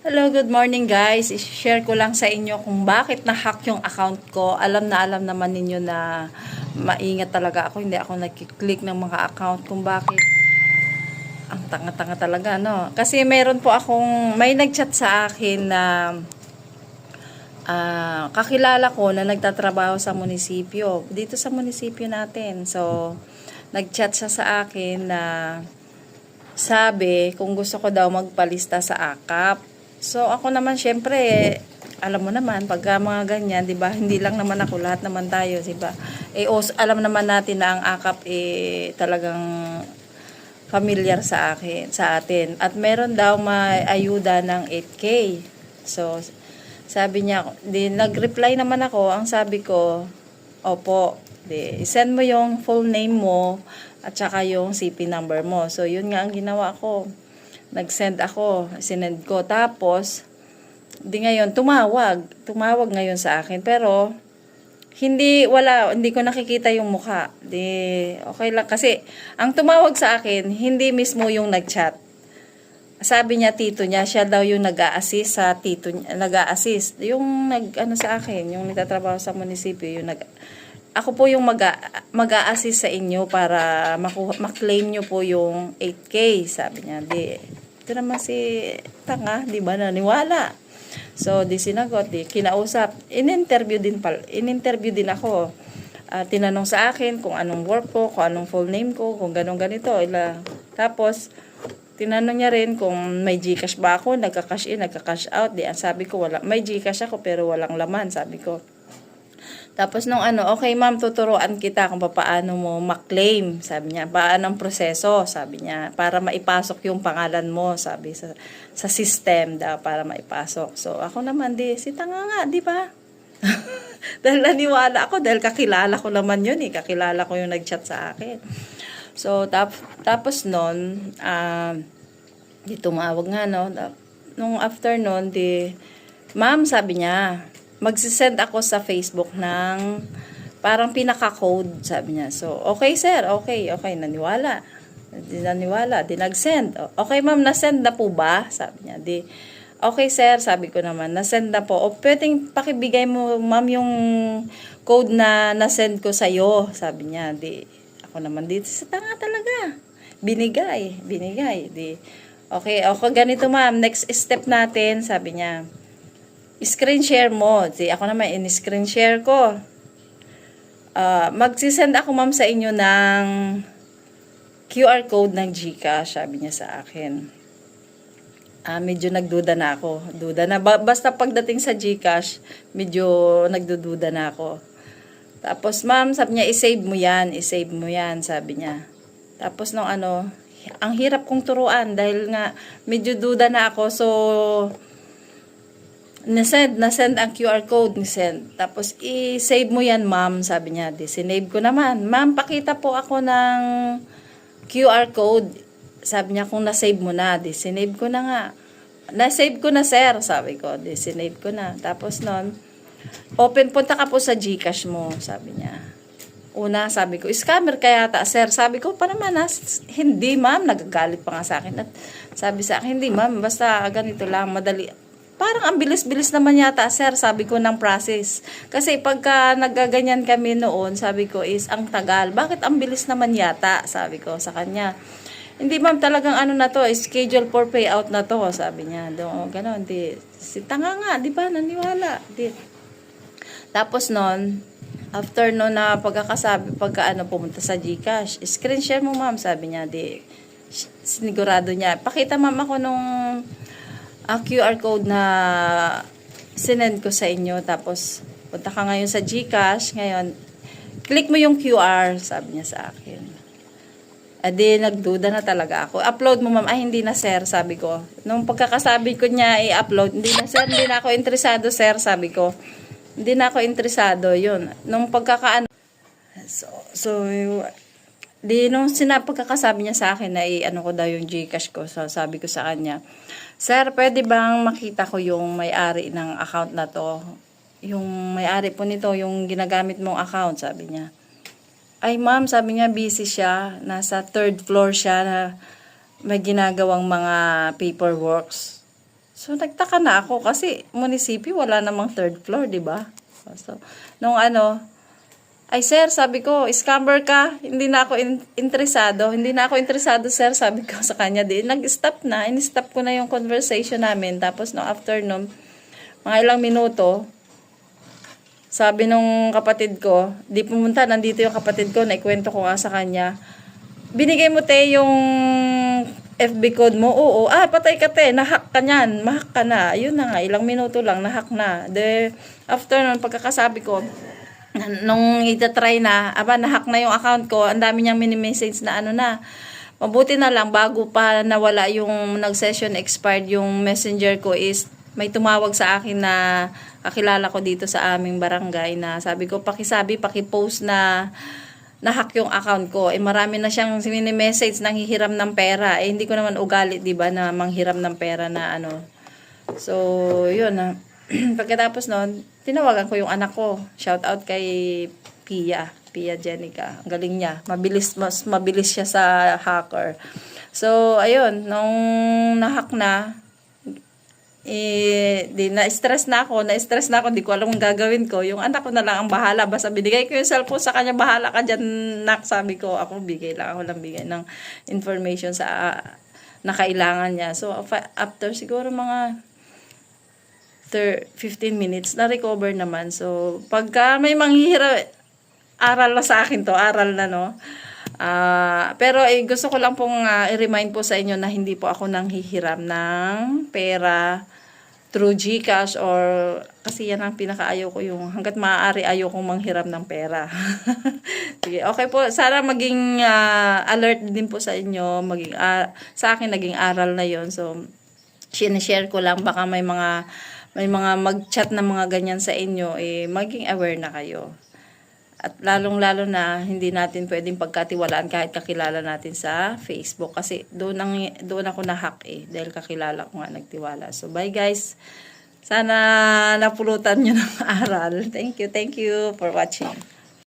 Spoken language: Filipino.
Hello, good morning guys. I-share ko lang sa inyo kung bakit na-hack yung account ko. Alam naman ninyo na maingat talaga ako. Hindi ako nagkiklik ng mga account kung bakit. Ang tanga-tanga talaga, no? Kasi meron po may nag-chat sa akin na kakilala ko na nagtatrabaho sa munisipyo. Dito sa munisipyo natin. So, nag-chat siya sa akin na sabi kung gusto ko daw magpalista sa AKAP. So, ako naman, syempre, alam mo naman, pagka mga ganyan, di ba, hindi lang naman ako, lahat naman tayo, di ba? Alam naman natin na ang AKAP, talagang familiar sa atin. At meron daw may ayuda ng 8K. So, sabi niya, nag-reply naman ako, ang sabi ko, opo, send mo yung full name mo, at saka yung CP number mo. So, yun nga ang ginawa ko. Nag-send ako, sinend ko. Tapos, ngayon, tumawag ngayon sa akin. Pero, hindi ko nakikita yung mukha. Okay lang. Kasi, ang tumawag sa akin, hindi mismo yung nag-chat. Sabi niya, tito niya, siya daw yung nag-a-assist sa tito niya, nag-a-assist. Yung sa akin, yung nagtatrabaho sa munisipyo, ako po yung mag-a-assist sa inyo para maklaim nyo po yung 8K, sabi niya. Ito naman si tanga, di ba, naniwala. So, sinagot, kinausap. In-interview din ako. Tinanong sa akin kung anong work ko, kung anong full name ko, kung ganito. Tapos, tinanong niya rin kung may GCash ba ako, nagka-cash in, nagka-cash out. Sabi ko, may GCash ako pero walang laman, sabi ko. Tapos okay ma'am, tuturuan kita kung paano mo ma-claim, sabi niya. Paano ang proseso, sabi niya, para maipasok yung pangalan mo, sabi sa system daw, para maipasok. So, ako naman, si tanga nga, di ba? Dahil naniwala ako, dahil kakilala ko naman yun kakilala ko yung nag-chat sa akin. So, tapos nun, tumawag nga, no? Nung after nun, ma'am, sabi niya, magsisend ako sa Facebook ng parang pinaka-code, sabi niya. So, okay sir, okay, naniwala. Nag-send. Okay ma'am, nasend na po ba? Sabi niya. Okay sir, sabi ko naman, nasend na po. Pwedeng pakibigay mo ma'am yung code na nasend ko sa'yo, sabi niya. Ako naman sa tanga talaga. Binigay. Okay, ganito ma'am, next step natin, sabi niya. Screen share mo. Ako naman, in-screen share ko. Magsisend ako ma'am sa inyo ng QR code ng GCash, sabi niya sa akin. Medyo nagduda na ako. Basta pagdating sa GCash, medyo nagdududa na ako. Tapos ma'am, sabi niya, i-save mo yan, sabi niya. Tapos ang hirap kong turuan dahil nga medyo duda na ako, so nasend ang QR code, Tapos, i-save mo yan, ma'am, sabi niya. Sinave ko naman. Ma'am, pakita po ako ng QR code. Sabi niya, kung nasave mo na. Sinave ko na nga. Nasave ko na, sir, sabi ko. Sinave ko na. Tapos nun, punta ka po sa GCash mo, sabi niya. Una, sabi ko, scammer kaya ta, sir. Sabi ko, pa naman, hindi, ma'am. Nagagalit pa nga sa akin. At sabi sa akin, hindi, ma'am. Basta ganito lang, madali. Parang ang bilis-bilis naman yata, sir, sabi ko ng process. Kasi pagka nagaganyan kami noon, sabi ko ang tagal. Bakit ang bilis naman yata, sabi ko sa kanya. Hindi ma'am, talagang na to, schedule for payout na to, sabi niya. Ganon, si tanga nga, di ba, naniwala. Tapos noon, after noon na pagka pumunta sa GCash, screen share mo ma'am, sabi niya. Sinigurado niya. Pakita ma'am ako nung QR code na sinend ko sa inyo. Tapos, punta ka ngayon sa GCash. Ngayon, click mo yung QR, sabi niya sa akin. Nagduda na talaga ako. Upload mo, ma'am. Hindi na, sir, sabi ko. Nung pagkakasabi ko niya i-upload, hindi na, sir, hindi na ako interesado, sir, sabi ko. Hindi na ako interesado, yun. Nung nung pagkakasabi niya sa akin na ko daw yung GCash ko, so sabi ko sa kanya, sir, pwede bang makita ko yung may-ari ng account na to? Yung may-ari po nito, yung ginagamit mong account, sabi niya. Ay ma'am, sabi niya, busy siya. Nasa 3rd floor siya na may ginagawang mga paperworks. So, nagtaka na ako kasi munisipyo wala namang third floor, di ba? So, nung ay sir, sabi ko, scammer ka, hindi na ako interesado. Hindi na ako interesado, sir, sabi ko sa kanya. Nag-stop na, in-stop ko na yung conversation namin. Tapos, no, after nung mga ilang minuto, sabi nung kapatid ko, di pumunta, nandito yung kapatid ko, naikwento ko nga sa kanya. Binigay mo te yung FB code mo, oo, patay ka te, nahack ka nyan, mahack ka na. Ayun na nga, ilang minuto lang, nahack na. After nun, pagkakasabi ko, nung itatry na, nahack na yung account ko, ang dami niyang mini-message na mabuti na lang, bago pa nawala yung nag-session expired yung messenger ko is, may tumawag sa akin na kakilala ko dito sa aming barangay na sabi ko, pakipost na nahack yung account ko. Marami na siyang mini-message nang hihiram ng pera. Hindi ko naman ugali, di ba, na manghiram ng pera na So, yun na. Pagkatapos nun, tinawagan ko yung anak ko. Shout out kay Pia Jenica. Ang galing niya. Mas mabilis siya sa hacker. So, ayun, nung nahack na, na-stress na ako, hindi ko alam kung gagawin ko. Yung anak ko na lang ang bahala, basta binigay ko yung cellphone sa kanya, bahala ka dyan, nak, sabi ko, ako lang bigay ng information sa na kailangan niya. So, after siguro mga 15 minutes, na-recover naman. So, pagka may manghihirap, aral na sa akin to, aral na, no? Pero gusto ko lang pong i-remind po sa inyo na hindi po ako nanghihiram ng pera through GCash or kasi yan ang pinakaayaw ko, yung hanggat maaari ayaw kong manghiram ng pera. Sige, okay po. Sana maging alert din po sa inyo, sa akin naging aral na yon. So, share ko lang, baka may mga mag-chat na mga ganyan sa inyo, maging aware na kayo. At lalong-lalo na hindi natin pwedeng pagkatiwalaan kahit kakilala natin sa Facebook. Kasi doon ako na-hack dahil kakilala ko nga nagtiwala. So bye guys. Sana napulutan nyo ng aral. Thank you for watching.